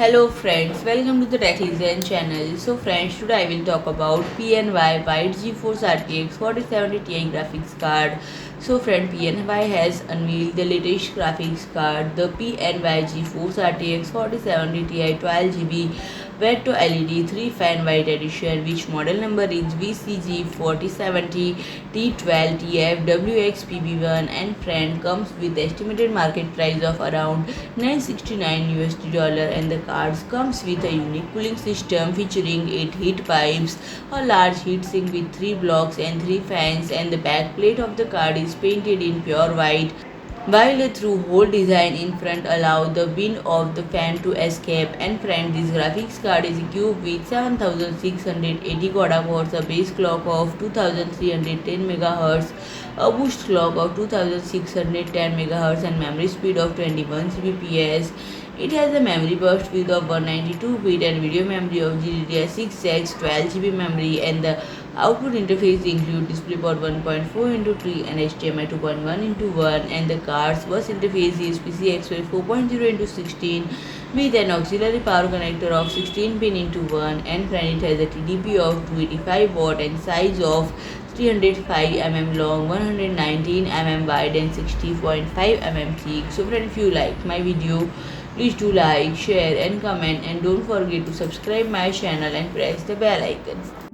Hello friends, welcome to the Tech Listen channel. So friends, today I will talk about PNY GeForce RTX 4070 Ti graphics card. So friend, PNY has unveiled the latest graphics card, the PNY GeForce RTX 4070 Ti 12GB VERTO LED 3 fan white edition, which model number is VCG 4070 T12TFWXPB1, and friend comes with estimated market price of around $969 and the cards comes with a unique cooling system featuring 8 heat pipes, a large heatsink with 3 blocks and 3 fans, and the back plate of the card is painted in pure white, while a through-hole design in front allows the wind of the fan to escape. And friend, this graphics card is equipped with 7680 CUDA cores, a base clock of 2310 MHz, a boost clock of 2610 MHz, and memory speed of 21 Gbps. It has a memory burst width of 192-bit and video memory of GDDR6X 12GB memory, and the output interface includes DisplayPort 1.4x3 and HDMI 2.1x1, and the card's bus interface is PCI Express 4.0x16 with an auxiliary power connector of 16 pin into 1, and friend, it has a TDP of 285 watt and size of 305 mm long, 119 mm wide, and 60.5 mm thick. So friend, if you like my video, please do like, share and comment, and don't forget to subscribe my channel and press the bell icon.